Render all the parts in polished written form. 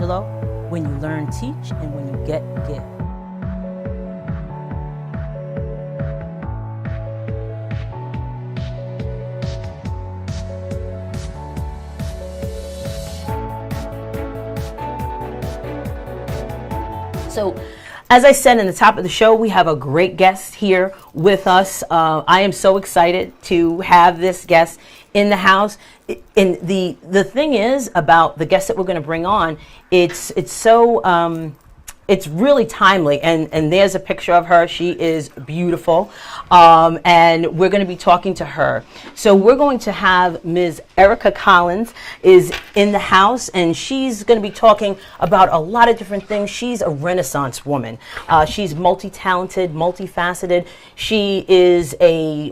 Michelangelo, when you learn, teach, and when you get, give. So, as I said in the top of the show, we have a great guest here with us. I am so excited to have this guest in the house. And the thing is about the guest that we're going to bring on, it's it's really timely, and there's a picture of her. She is beautiful, and we're going to be talking to her. So we're going to have Ms. Erica Collins is in the house, and she's going to be talking about a lot of different things. She's a Renaissance woman. She's multi-talented, multifaceted. She is a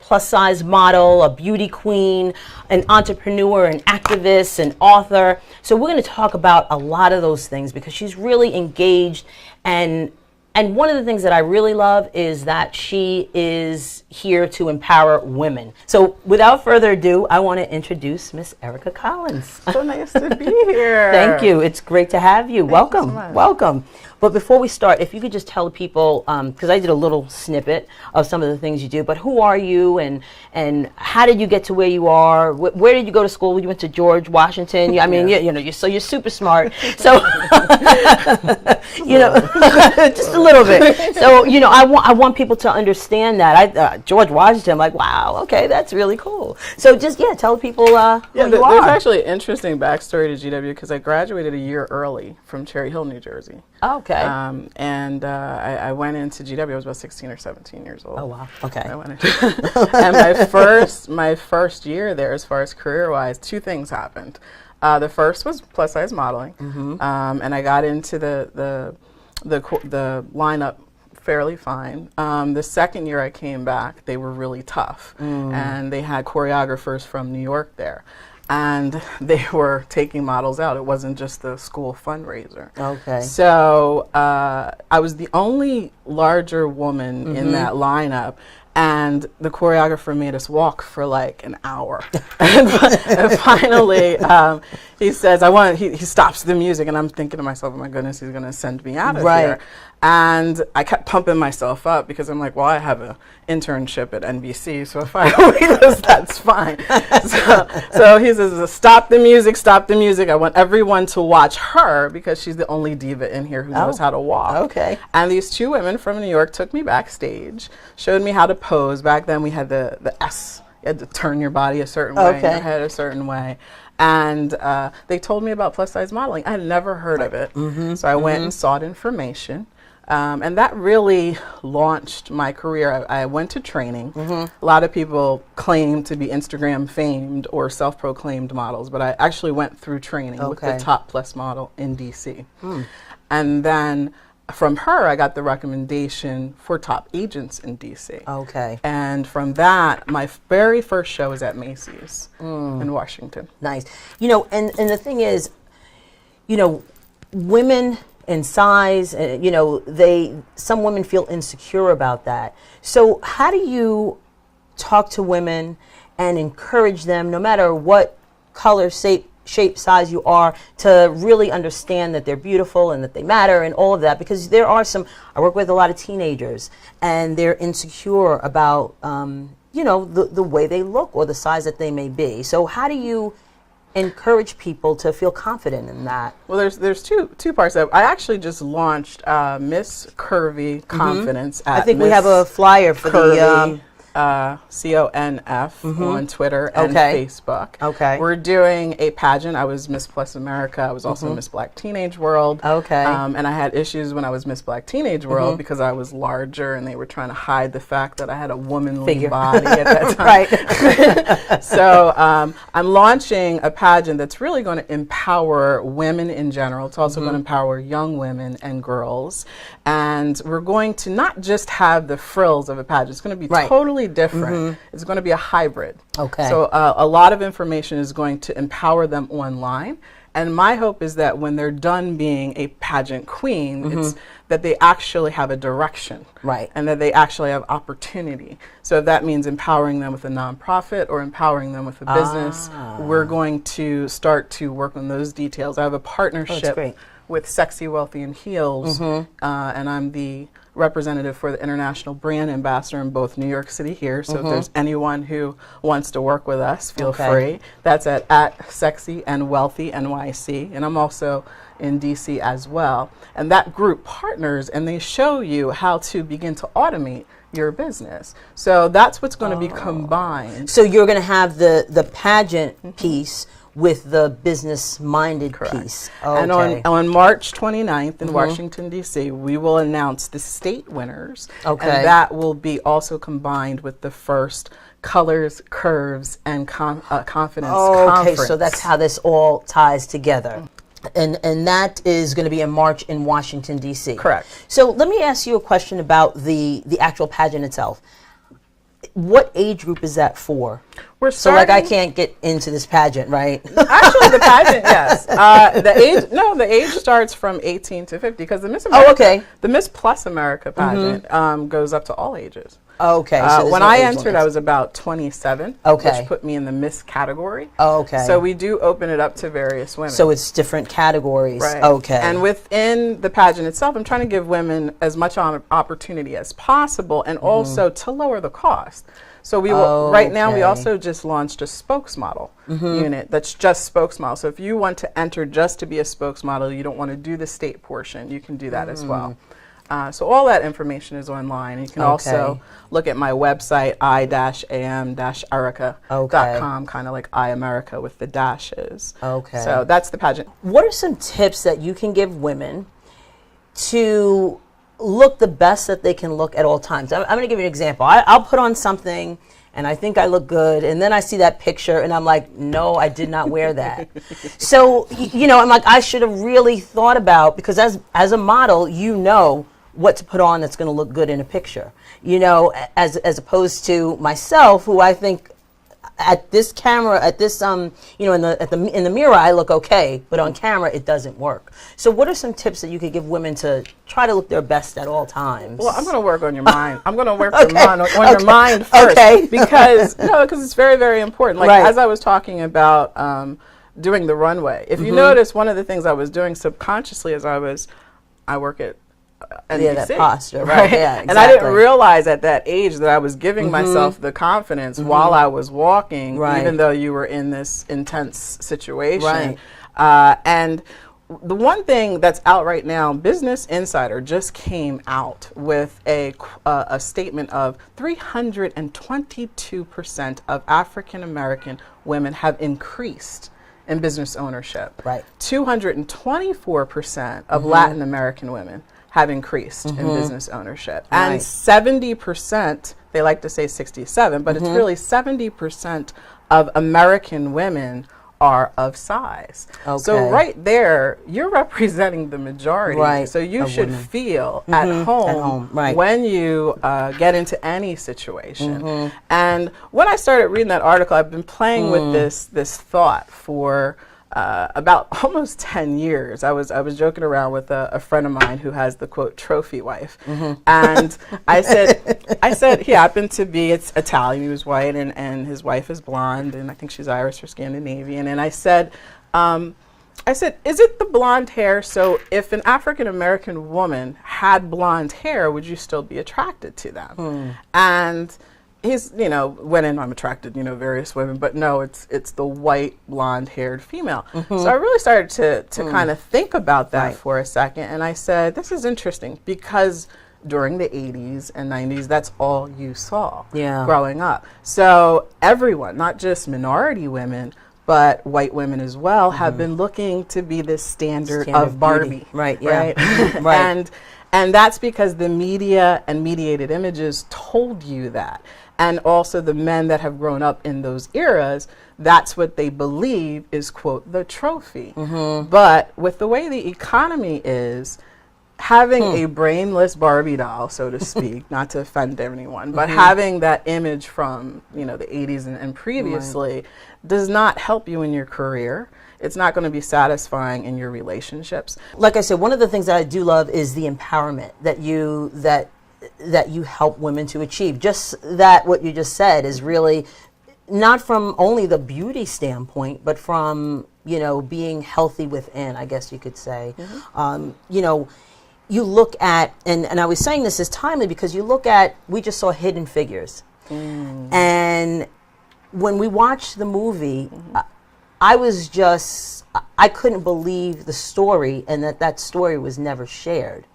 plus-size model, a beauty queen, an entrepreneur, an activist, an author. So we're going to talk about a lot of those things because she's really engaged. And one of the things that I really love is that she is here to empower women. So without further ado, I want to introduce Miss Erica Collins. So nice to be here. Thank you. It's great to have you. Welcome. You so welcome. But before we start, if you could just tell the people, because I did a little snippet of some of the things you do, but who are you and how did you get to where you are? Where did you go to school? You went to George Washington. I mean, you know, you're super smart. So, you know, just a little bit. So, you know, I want people to understand that. George Washington, I'm like, wow, okay, that's really cool. So just, tell people who you are. There's actually an interesting backstory to GW because I graduated a year early from Cherry Hill, New Jersey. Okay. I went into GW. I was about 16 or 17 years old. Oh wow. Okay. I went into and my first year there, as far as career-wise, two things happened. The first was plus-size modeling, and I got into the lineup fairly fine. The second year I came back, they were really tough, and they had choreographers from New York there. And they were taking models out. It wasn't just the school fundraiser. Okay. So I was the only larger woman in that lineup, and the choreographer made us walk for like an hour. And finally, he says, he stops the music, and I'm thinking to myself, oh my goodness, he's gonna send me out of here. And I kept pumping myself up because I'm like, well, I have an internship at NBC, so if I wait this, that's fine. So he says, stop the music, stop the music. I want everyone to watch her because she's the only diva in here who knows how to walk. Okay. And these two women from New York took me backstage, showed me how to pose. Back then we had the S. You had to turn your body a certain way, and your head a certain way. And they told me about plus-size modeling. I had never heard of it. So I went and sought information. And that really launched my career. I went to training. A lot of people claim to be Instagram famed or self-proclaimed models, but I actually went through training with the top plus model in DC. And then from her, I got the recommendation for top agents in DC. Okay. And from that, my very first show was at Macy's in Washington. Nice. You know, and the thing is, you know, women in size, you know, some women feel insecure about that. So how do you talk to women and encourage them, no matter what color, shape, size you are, to really understand that they're beautiful and that they matter and all of that? Because there are I work with a lot of teenagers, and they're insecure about, you know, the way they look or the size that they may be. So how do you encourage people to feel confident in that? Well, there's two parts of it. I actually just launched Miss Curvy Confidence at I think we have a flyer for Curvy, CONF on Twitter and Facebook. Okay. We're doing a pageant. I was Miss Plus America. I was also Miss Black Teenage World. Okay. And I had issues when I was Miss Black Teenage World because I was larger and they were trying to hide the fact that I had a womanly body at that time. Right. So I'm launching a pageant that's really going to empower women in general. It's also going to empower young women and girls. And we're going to not just have the frills of a pageant. It's going to be totally different. It's going to be a hybrid. Okay. So a lot of information is going to empower them online, And my hope is that when they're done being a pageant queen, it's that they actually have a direction. Right. And that they actually have opportunity. So if that means empowering them with a nonprofit or empowering them with a business, we're going to start to work on those details. I have a partnership with Sexy, Wealthy, and Heels, and I'm the representative for the International Brand Ambassador in both New York City here. So if there's anyone who wants to work with us, feel free. That's at Sexy and Wealthy NYC. And I'm also in DC as well. And that group partners and they show you how to begin to automate your business. So that's what's going to be combined. So you're going to have the pageant piece with the business-minded piece. Okay. And on March 29th in Washington, D.C., we will announce the state winners. Okay. And that will be also combined with the first Colors, Curves, and Confidence Conference. Okay, so that's how this all ties together. And that is going to be in March in Washington, D.C. Correct. So let me ask you a question about the actual pageant itself. What age group is that for? So like I can't get into this pageant, right? Actually, the pageant, yes. The age starts from 18 to 50 because the Miss America, the Miss Plus America pageant goes up to all ages. Okay. So when I entered, I was about 27, which put me in the Miss category. Okay. So we do open it up to various women. So it's different categories. Right. Okay. And within the pageant itself, I'm trying to give women as much opportunity as possible and also to lower the cost. So we will, right now, we also just launched a spokesmodel unit that's just spokesmodel. So if you want to enter just to be a spokesmodel, you don't want to do the state portion, you can do that as well. So all that information is online. You can also look at my website, i-am-erica.com, kind of like iAmerica with the dashes. Okay. So that's the pageant. What are some tips that you can give women to look the best that they can look at all times? I'm going to give you an example. I'll put on something and I think I look good, and then I see that picture and I'm like, no, I did not wear that. So, I'm like, I should have really thought about, because as a model, you know what to put on that's going to look good in a picture, as opposed to myself, who I think at this camera, at this in the mirror I look okay, but on camera it doesn't work. So what are some tips that you could give women to try to look their best at all times? Well, I'm going to work on your mind. I'm going to work on your mind first, because it's very, very important. Like as I was talking about doing the runway, if you notice, one of the things I was doing subconsciously as I work at NBC, that posture, right? Yeah, exactly. And I didn't realize at that age that I was giving myself the confidence while I was walking, even though you were in this intense situation. And the one thing that's out right now, Business Insider just came out with a statement of 322% of African American women have increased in business ownership. 224% of Latin American women have increased in business ownership. And 70%, they like to say 67, but it's really 70% of American women are of size. So right there, you're representing the majority. So you should feel at home, when you get into any situation. And when I started reading that article, I've been playing with this thought for about almost 10 years. I was joking around with a friend of mine who has the quote trophy wife, and I said he happened to be, it's Italian, he was white, and his wife is blonde, and I think she's Irish or Scandinavian, and I said, is it the blonde hair? So if an African American woman had blonde hair, would you still be attracted to them? And he's, when I'm attracted, various women, but no, it's the white, blonde-haired female. So I really started to kind of think about that for a second, and I said, this is interesting, because during the 80s and 90s, that's all you saw growing up. So everyone, not just minority women, but white women as well, have been looking to be this standard of Barbie. And that's because the media and mediated images told you that. And also the men that have grown up in those eras, that's what they believe is, quote, the trophy. But with the way the economy is, having a brainless Barbie doll, so to speak, not to offend anyone, but having that image from, the 80s and previously does not help you in your career. it's not going to be satisfying in your relationships. Like I said, one of the things that I do love is the empowerment that you help women to achieve. Just that, what you just said is really not from only the beauty standpoint, but from, you know, being healthy within, I guess you could say. You know, you look at, and I was saying this is timely because you look at, we just saw Hidden Figures. And when we watched the movie, I couldn't believe the story, and that story was never shared.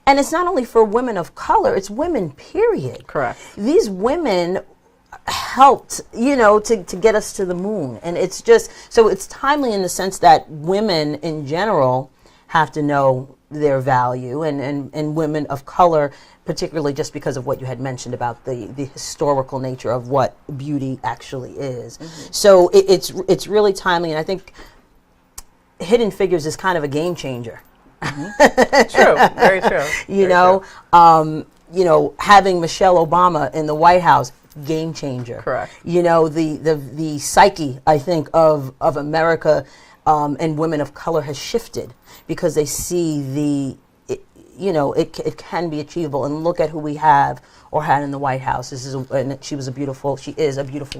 And it's not only for women of color, it's women, period. Correct. These women helped, you know, to get us to the moon. And it's just, so it's timely in the sense that women in general have to know their value, and women of color, particularly just because of what you had mentioned about the historical nature of what beauty actually is. So it's really timely, and I think Hidden Figures is kind of a game changer. True, very true. You know, having Michelle Obama in the White House, game changer. Correct. You know, the psyche, I think, of America and women of color has shifted because they see you know, it can be achievable. And look at who we have or had in the White House. And she is a beautiful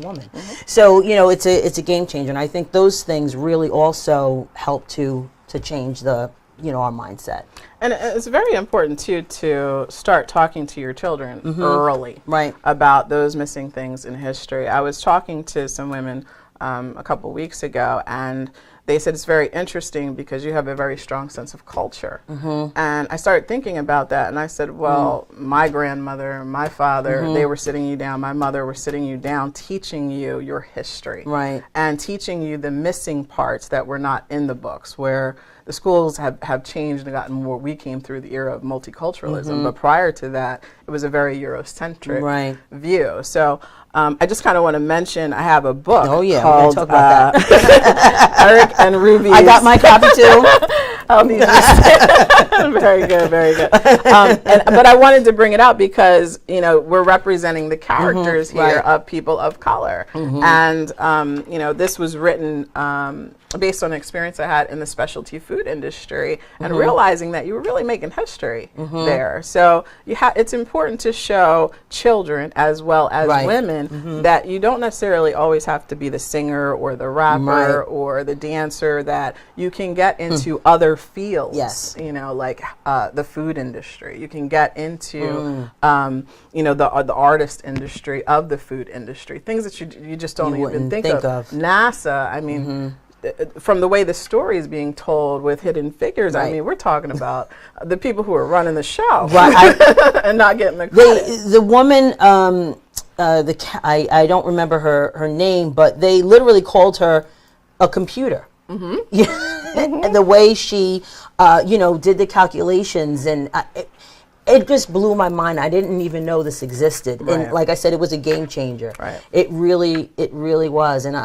woman. So, you know, it's a game changer. And I think those things really also help to change the, you know, our mindset. And it's very important too to start talking to your children early, right, about those missing things in history. I was talking to some women a couple weeks ago, and they said it's very interesting because you have a very strong sense of culture. And I started thinking about that, and I said, well, my grandmother, my father, they were sitting you down, my mother were sitting you down, teaching you your history, right, and teaching you the missing parts that were not in the books, where the schools have changed and gotten more. We came through the era of multiculturalism, but prior to that, it was a very Eurocentric view. So I just kind of want to mention, I have a book called talk about that. Eric and Ruby's. I got my copy too. Very good, very good. But I wanted to bring it out because, you know, we're representing the characters here of people of color. And, you know, this was written based on an experience I had in the specialty food industry, and realizing that you were really making history there. So it's important to show children as well as women that you don't necessarily always have to be the singer or the rapper or the dancer, that you can get into other fields, you know, like the food industry. You can get into, you know, the artist industry of the food industry, things that you just don't even think of. NASA, I mean, from the way the story is being told with Hidden Figures, I mean, we're talking about the people who are running the show, and not getting the credit. The woman, I don't remember her name, but they literally called her a computer. And the way she, you know, did the calculations, and it just blew my mind. I didn't even know this existed. And like I said, it was a game changer. It really was. And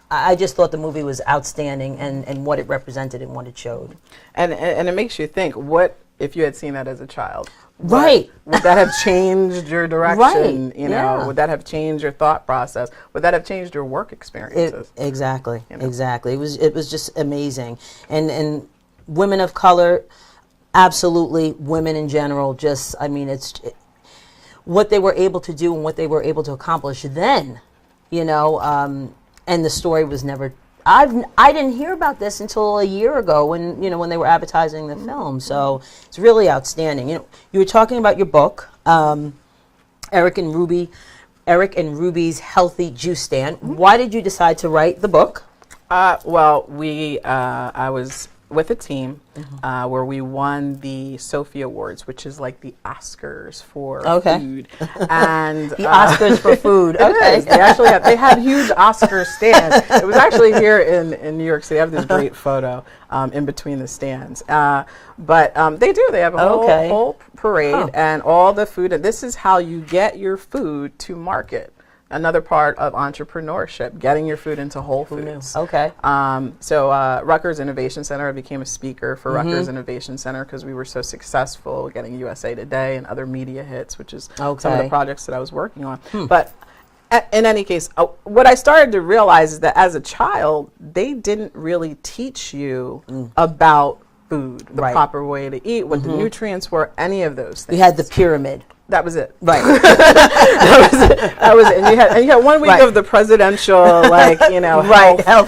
I just thought the movie was outstanding, and what it represented and what it showed. And it makes you think, what if you had seen that as a child? Would that have changed your direction? You know, would that have changed your thought process? Would that have changed your work experiences? Exactly. You know? Exactly. It was just amazing. And women of color, absolutely, women in general, just, I mean, what they were able to do and what they were able to accomplish then, you know, and the story was never, I didn't hear about this until a year ago when, you know, when they were advertising the film. So it's really outstanding. You know, you were talking about your book, Eric and Ruby's Healthy Juice Stand. Why did you decide to write the book? Well, I was with a team where we won the Sophie Awards, which is like the Oscars for food. And the Oscars for food. Okay. They had huge Oscar stands. It was actually here in New York City. I have this great photo in between the stands. But they have a whole parade and all the food. And this is how you get your food to market. Another part of entrepreneurship, getting your food into Whole Foods. So Rutgers Innovation Center, I became a speaker for Rutgers Innovation Center because we were so successful getting USA Today and other media hits, which is some of the projects that I was working on. But In any case, what I started to realize is that as a child, they didn't really teach you about food, the proper way to eat, what the nutrients were, any of those things. You had the pyramid. That was it. Right. that was it. That was it. And you had 1 week of the presidential, health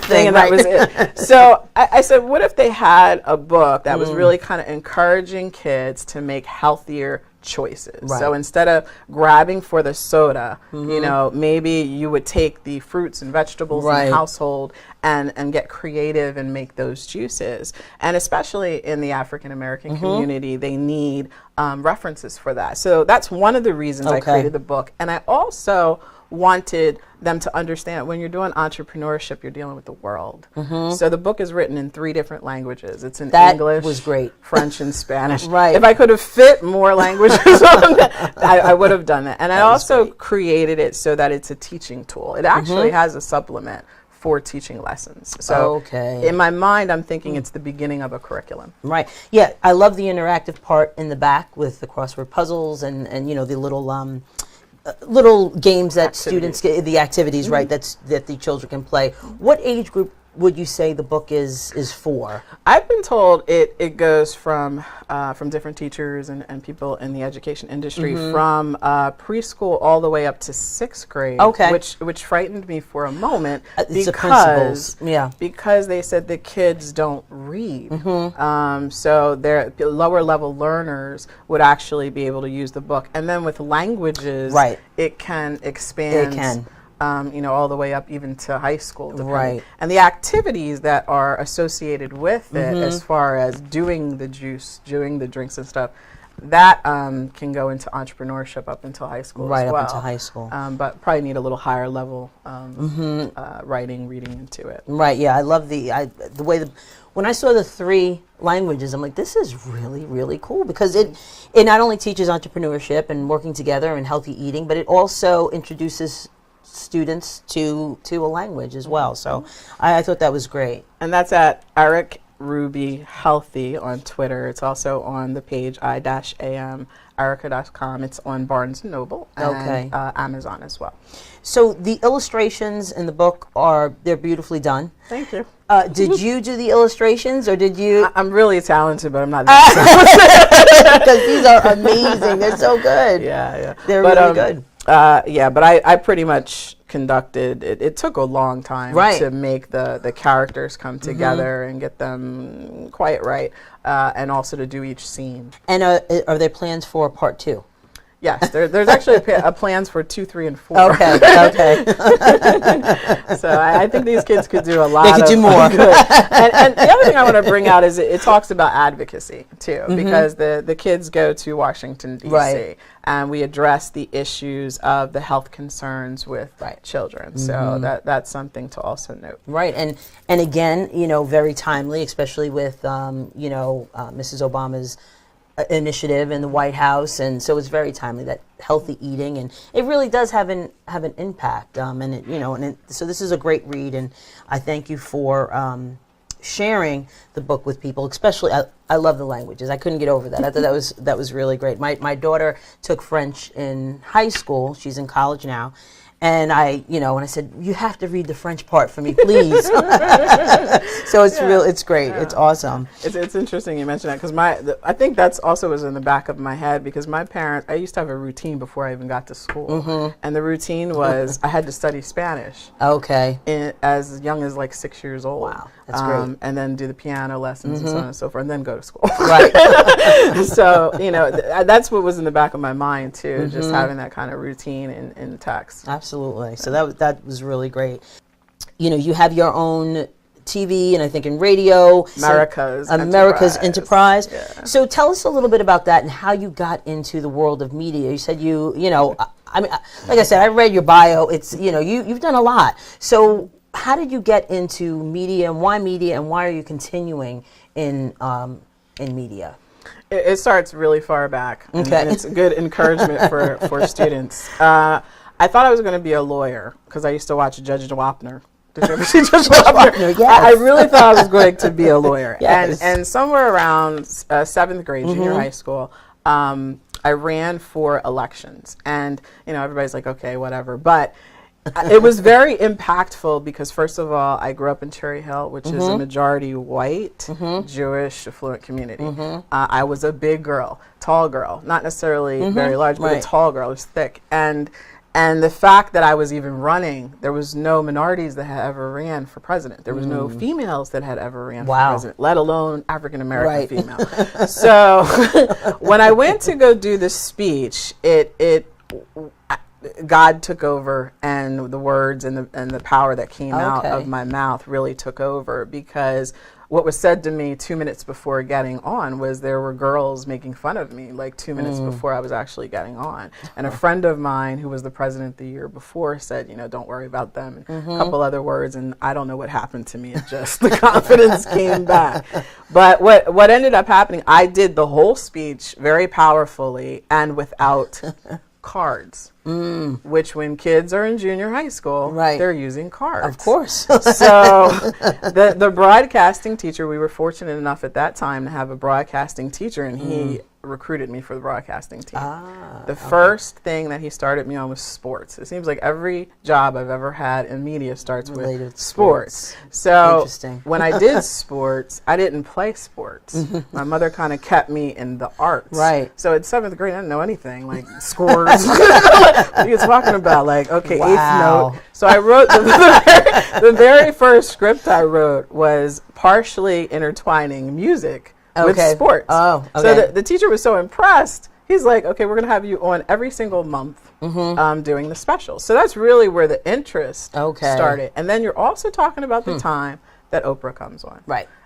thing, and that was it. So I said, what if they had a book that was really kind of encouraging kids to make healthier choices? Right. So instead of grabbing for the soda, maybe you would take the fruits and vegetables in the household and get creative and make those juices. And especially in the African American community, they need references for that. So that's one of the reasons I created the book. And I also wanted them to understand when you're doing entrepreneurship, you're dealing with the world. So the book is written in 3 different languages. It's in English, was great. French, and Spanish. Right. If I could have fit more languages on that, I would have done that. And I also created it so that it's a teaching tool. It actually has a supplement for teaching lessons. So in my mind, I'm thinking it's the beginning of a curriculum. Right. Yeah, I love the interactive part in the back with the crossword puzzles and the little games that students get, the activities, right, that the children can play. What age group would you say the book is for? I've been told it goes from different teachers and people in the education industry from preschool all the way up to 6th grade. Okay. Which frightened me for a moment because they said the kids don't read. So their lower level learners would actually be able to use the book. And then with languages, it can expand. It can. All the way up even to high school. Right. And the activities that are associated with it, as far as doing the juice, doing the drinks and stuff, that can go into entrepreneurship up until high school as well. Right, up until high school. But probably need a little higher level writing, reading into it. Right, yeah, I love the way when I saw the 3 languages, I'm like, this is really, really cool because it not only teaches entrepreneurship and working together and healthy eating, but it also introduces students to a language as well. So I thought that was great. And that's at Eric Ruby Healthy on Twitter. It's also on the page I-am erica.com. It's on Barnes & Noble and Amazon as well. So the illustrations in the book they're beautifully done. Thank you. Did you do the illustrations or did you? I'm really talented, but I'm not that because these are amazing. They're so good. Yeah. They're really good. But I pretty much conducted it. It took a long time to make the characters come together and get them quite right, and also to do each scene. And are there plans for part 2? Yes, there's actually plans for 2, 3, and 4. Okay. So I think these kids could do a lot. They could do more. Good. And the other thing I want to bring out is it talks about advocacy too, because the kids go to Washington D.C. and we address the issues of the health concerns with children. So that's something to also note. Right, and again, very timely, especially with Mrs. Obama's initiative in the White House, and so it's very timely that healthy eating, and it really does have an impact. So this is a great read, and I thank you for sharing the book with people. Especially, I love the languages. I couldn't get over that. I thought that was really great. My daughter took French in high school. She's in college now. And when I said, you have to read the French part for me, please. So it's great. Yeah. It's awesome. It's interesting you mentioned that because I think that's also was in the back of my head because my parents, I used to have a routine before I even got to school. And the routine was I had to study Spanish. Okay. As young as like 6 years old. Wow, that's great. And then do the piano lessons and so on and so forth, and then go to school. Right. So, that's what was in the back of my mind too, just having that kind of routine in text. Absolutely. So that was really great. You have your own TV and I think in radio. America's Enterprise. Yeah. So tell us a little bit about that and how you got into the world of media. You said I mean, like I said, I read your bio. It's, you've done a lot. So how did you get into media and why are you continuing in media? It starts really far back. And it's a good encouragement for students. I thought I was going to be a lawyer because I used to watch Judge Wapner. Did you ever see Judge Wapner? Yes. I really thought I was going to be a lawyer. Yes. And somewhere around 7th grade, junior high school, I ran for elections. And, everybody's like, okay, whatever. But It was very impactful because, first of all, I grew up in Cherry Hill, which is a majority white, Jewish, affluent community. I was a big girl, tall girl, not necessarily very large, but a tall girl. I was thick. And the fact that I was even running, there was no minorities that had ever ran for president. There was no females that had ever ran for president, let alone African-American female. So when I went to go do this speech, God took over, and the words and the power that came out of my mouth really took over, because what was said to me 2 minutes before getting on was there were girls making fun of me like 2 minutes before I was actually getting on. And a friend of mine who was the president the year before said, don't worry about them, and a couple other words, and I don't know what happened to me. It just, the confidence came back. But what ended up happening, I did the whole speech very powerfully and without cards, which when kids are in junior high school, they're using cards. Of course. So the broadcasting teacher, we were fortunate enough at that time to have a broadcasting teacher, and he recruited me for the broadcasting team. The first thing that he started me on was sports. It seems like every job I've ever had in media starts with sports. So when I did sports, I didn't play sports. My mother kind of kept me in the arts. So in 7th grade, I didn't know anything, like scores. What are you talking about? Like, okay, 8th note. So I wrote the very first script I wrote was partially intertwining music with sports. So the teacher was so impressed. He's like, okay, we're going to have you on every single month doing the specials. So that's really where the interest started. And then you're also talking about the time that Oprah comes on.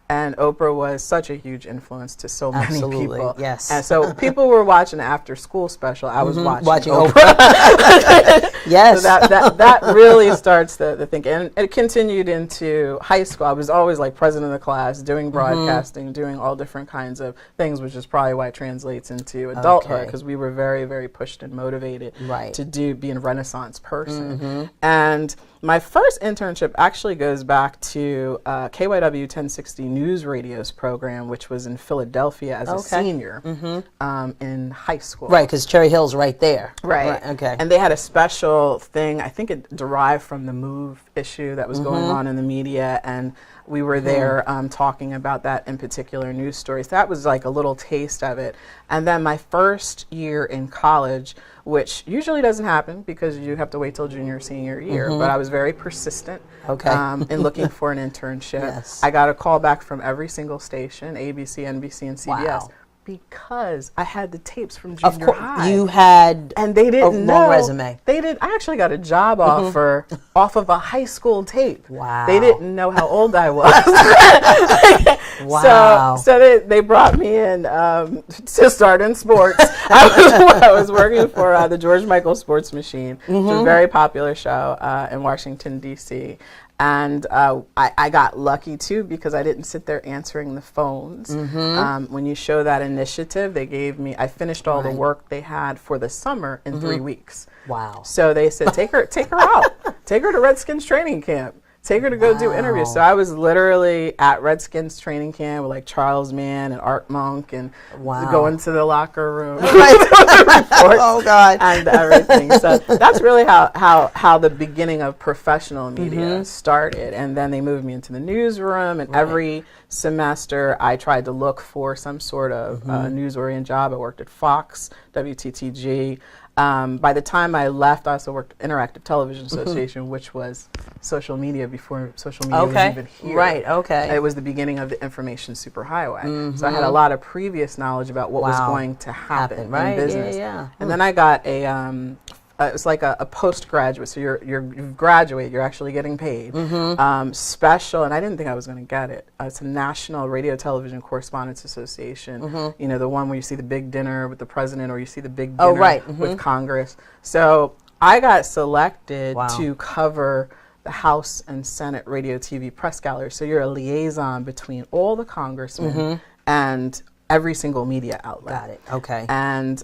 And Oprah was such a huge influence to so many people. Yes. And so people were watching the after school special. I was watching Oprah. Yes. So that really starts the thinking. And it continued into high school. I was always like president of the class, doing broadcasting, doing all different kinds of things, which is probably why it translates into adulthood, because we were very, very pushed and motivated to be a Renaissance person. And my first internship actually goes back to KYW 1060 News Radio's program, which was in Philadelphia as a senior in high school. Because Cherry Hill's right there. And they had a special thing, I think it derived from the MOVE issue that was going on in the media, and we were there talking about that in particular news stories. That was like a little taste of it. And then my first year in college, which usually doesn't happen because you have to wait till junior, senior year, but I was very persistent in looking for an internship. I got a call back from every single station, ABC, NBC, and CBS. Because I had the tapes from junior high. You had and they didn't know. Resume. They did. I actually got a job offer off of a high school tape. Wow. They didn't know how old I was. Wow. So they brought me in to start in sports. I was working for the George Michael Sports Machine, which is a very popular show in Washington, D.C. And I got lucky, too, because I didn't sit there answering the phones. When you show that initiative, they gave me, I finished all the work they had for the summer in 3 weeks. Wow. So they said, take her out. Take her to Redskins training camp. Take her to go do interviews. So I was literally at Redskins training camp with like Charles Mann and Art Monk and going to the locker room. Oh God. And everything. So that's really how the beginning of professional media started. And then they moved me into the newsroom, and every semester I tried to look for some sort of news-oriented job. I worked at Fox, WTTG. By the time I left, I also worked at Interactive Television Association, which was social media before social media was even here. It was the beginning of the information superhighway. So I had a lot of previous knowledge about what was going to happen in business. And then I got it's like a postgraduate, so you graduate, you're actually getting paid. Special, and I didn't think I was going to get it. It's a National Radio Television Correspondents Association. You know, the one where you see the big dinner with the president, or you see the big dinner with Congress. So I got selected to cover the House and Senate radio, TV press gallery. So you're a liaison between all the congressmen and every single media outlet. Got it. Okay. And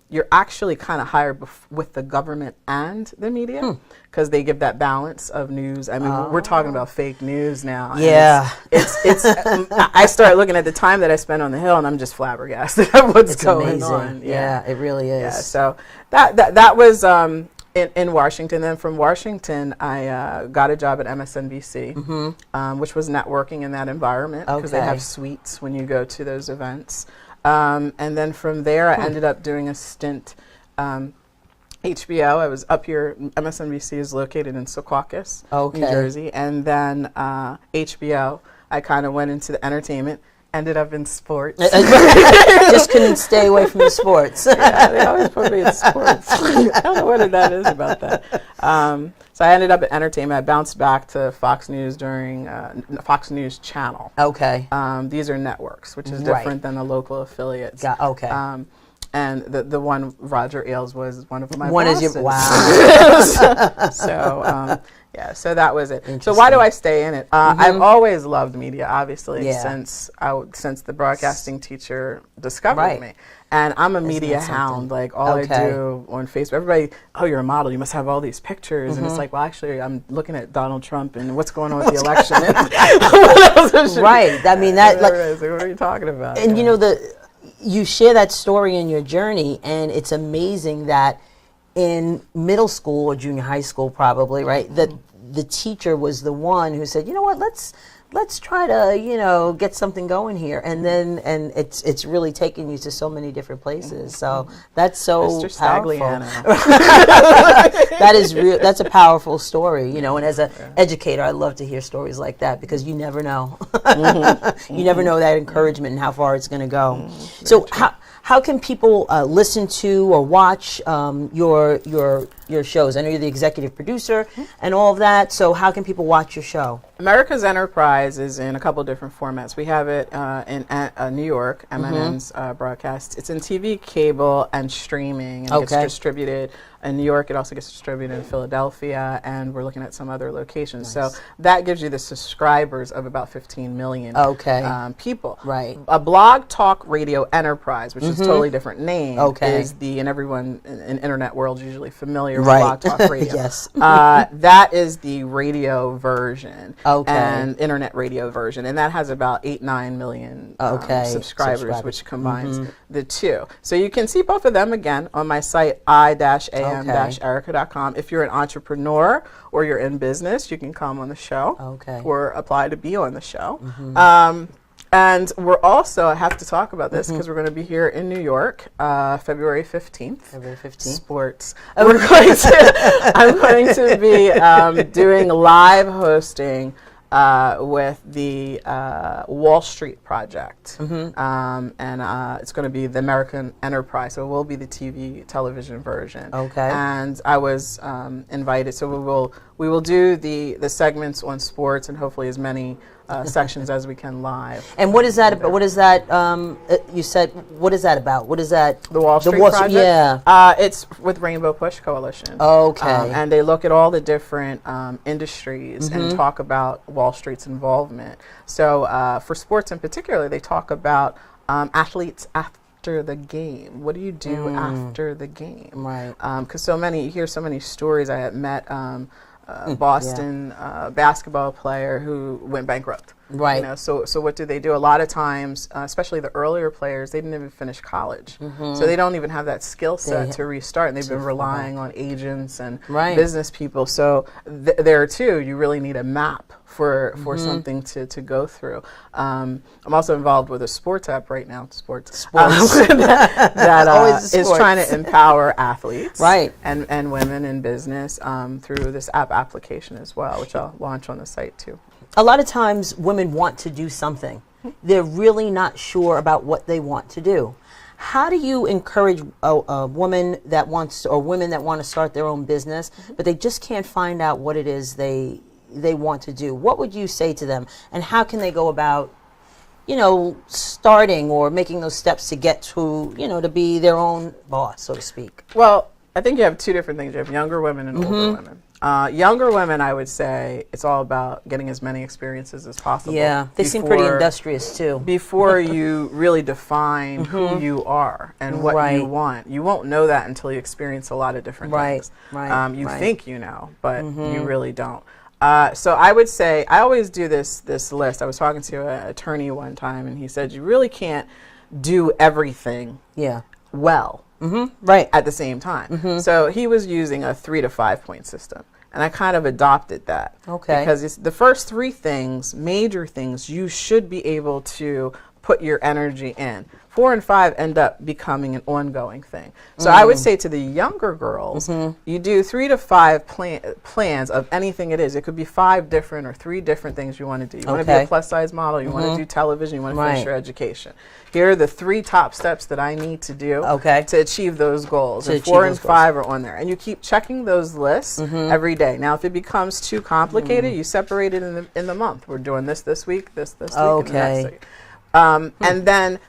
you're actually kind of hired with the government and the media, because they give that balance of news. I mean, we're talking about fake news now. Yeah. It's I start looking at the time that I spend on the Hill, and I'm just flabbergasted at what's going on. Yeah, it really is. Yeah, so that was In Washington. Then from Washington, I got a job at MSNBC, which was networking in that environment because they have suites when you go to those events. And then from there, I ended up doing a stint. HBO, I was up here. MSNBC is located in Secaucus, New Jersey. And then HBO, I kind of went into the entertainment. Ended up in sports. Just couldn't stay away from the sports. Yeah, they always put me in sports. I don't know what that is about that. So I ended up in entertainment. I bounced back to Fox News during Fox News Channel. Okay. These are networks, which is different than the local affiliates. And the one, Roger Ailes, was one of my bosses. Wow. So, yeah, so that was it. So why do I stay in it? I've always loved media, obviously, since the broadcasting teacher discovered me. And I'm a media hound. Like, all I do on Facebook, everybody, oh, you're a model, you must have all these pictures. And it's like, well, actually, I'm looking at Donald Trump and what's going on with the election. Right. I mean, that. Like, what are you talking about? And, you know, you share that story in your journey, and it's amazing that in middle school or junior high school, probably, right, that the teacher was the one who said, you know what, let's try to, you know, get something going here, and then it's really taken you to so many different places. So that's so Mr. powerful. Stagliano. That is real. That's a powerful story, you know. And as an educator, I love to hear stories like that because you never know. You never know that encouragement and how far it's going to go. So how can people listen to or watch your shows? I know you're the executive producer and all of that. So how can people watch your show? America's Enterprise is in a couple different formats. We have it in New York, MNN's broadcast. It's in TV, cable, and streaming. And it gets distributed in New York. It also gets distributed in Philadelphia, and we're looking at some other locations. So that gives you the subscribers of about 15 million people. Right. A Blog Talk Radio Enterprise, which is a totally different name, is and everyone in internet world is usually familiar with Blog Talk Radio. Yes. That is the radio version. And internet radio version, and that has about 8-9 million subscribers, which combines the two. So you can see both of them again on my site, i-am-erica.com. If you're an entrepreneur or you're in business, you can come on the show or apply to be on the show. And we're also, I have to talk about this because we're going to be here in New York, February 15th. February 15th. Sports. I'm going to be doing live hosting with the Wall Street Project. And it's going to be the American Enterprise, so it will be the television version. And I was invited, so we will do the segments on sports and hopefully as many sections as we can live. And what is that about? What is that, you said, what is that about? What is that? The Wall Street Project? Yeah. It's with Rainbow Push Coalition. And they look at all the different industries and talk about Wall Street's involvement. So for sports in particular, they talk about athletes after the game. What do you do after the game? Right. Because you hear so many stories. I had met Boston basketball player who went bankrupt. Right. You know, so what do they do? A lot of times, especially the earlier players, they didn't even finish college. So they don't even have that skill set to restart, and they've been relying on agents and business people. So there too, you really need a map for something to go through. I'm also involved with a sports app right now, that is trying to empower athletes and women in business through this app application as well, which I'll launch on the site too. A lot of times women want to do something. They're really not sure about what they want to do. How do you encourage a woman that wants, or women that want to start their own business, but they just can't find out what it is they want to do? What would you say to them, and how can they go about, you know, starting or making those steps to get to, you know, to be their own boss, so to speak? Well, I think you have two different things. You have younger women and older women. Younger women, I would say, it's all about getting as many experiences as possible. Yeah, they seem pretty industrious too. Before you really define who you are and what you want. You won't know that until you experience a lot of different things. You think you know, but you really don't. So I would say, I always do this list. I was talking to an attorney one time, and he said, you really can't do everything well. Right. at the same time. So he was using a 3 to 5 point system. And I kind of adopted that. Okay. Because it's the first 3 things, major things, you should be able to put your energy in. 4 and 5 end up becoming an ongoing thing. So I would say to the younger girls, you do 3 to 5 plans of anything it is. It could be 5 different or 3 different things you want to do. You want to be a plus size model, you want to do television, you want to finish your education. Here are the 3 top steps that I need to do to achieve those goals. And 4 and 5 are on there. And you keep checking those lists every day. Now, if it becomes too complicated, you separate it in the month. We're doing this week, this week, and the next week. And then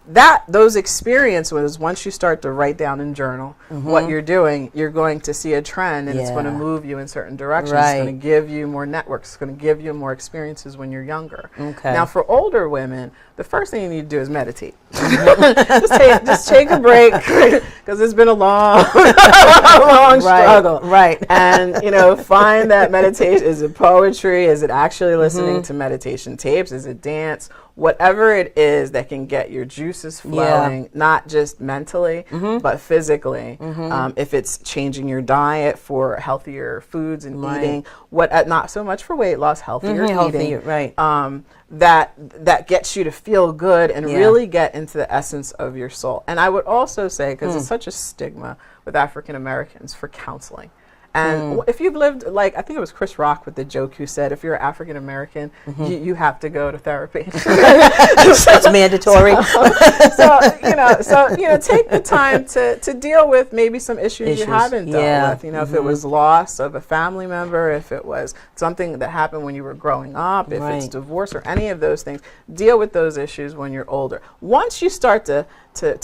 those experiences, once you start to write down and journal what you're doing, you're going to see a trend, and it's going to move you in certain directions. It's going to give you more networks. It's going to give you more experiences when you're younger. Now, for older women, the first thing you need to do is meditate. just take a break, because it's been a long, long struggle. And, find that meditation. Is it poetry? Is it actually listening to meditation tapes? Is it dance? Whatever it is that can get your juices flowing, not just mentally, but physically. If it's changing your diet for healthier foods and eating, not so much for weight loss, healthier eating. That gets you to feel good and really get into the essence of your soul. And I would also say, because it's such a stigma with African Americans, for counseling. And if you've lived, I think it was Chris Rock with the joke who said, if you're African American, you have to go to therapy. It's mandatory. So take the time to deal with maybe some issues you haven't dealt with. If it was loss of a family member, if it was something that happened when you were growing up, if it's divorce or any of those things, deal with those issues when you're older. Once you start to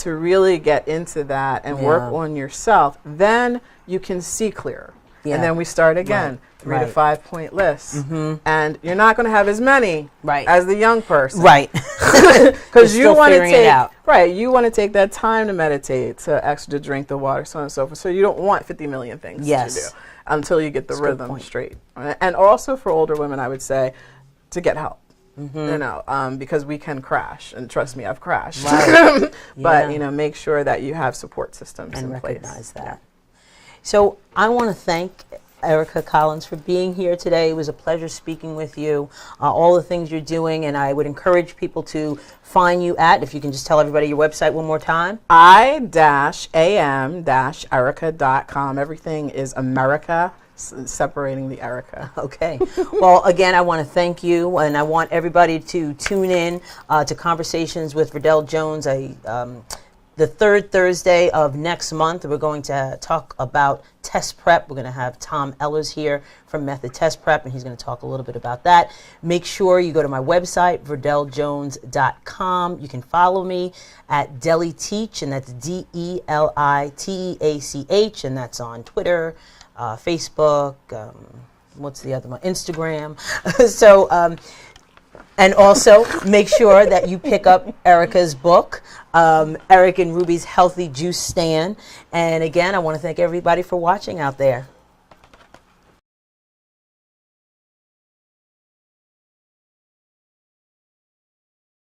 really get into that and work on yourself, then you can see clearer. And then we start again, 3 to 5 point lists. And you're not going to have as many as the young person. Because you want to take that time to meditate, to drink the water, so on and so forth. So you don't want 50 million things to do until you get the rhythm straight. And also for older women, I would say to get help. Because we can crash, and trust me, I've crashed. But make sure that you have support systems and in place. Recognize that. So I want to thank Erica Collins for being here today. It was a pleasure speaking with you, all the things you're doing, and I would encourage people to find you at, if you can just tell everybody your website one more time. I-am-erica.com. Everything is America, separating the Erica. Okay. Well, again, I want to thank you, and I want everybody to tune in to Conversations with Verdel Jones. The 3rd Thursday of next month, we're going to talk about test prep. We're going to have Tom Ellers here from Method Test Prep, and he's going to talk a little bit about that. Make sure you go to my website, verdeljones.com. You can follow me at DeliTeach, and that's DeliTeach, and that's on Twitter, Facebook, what's the other one? Instagram. And also, make sure that you pick up Erica's book, Eric and Ruby's Healthy Juice Stand. And again, I want to thank everybody for watching out there.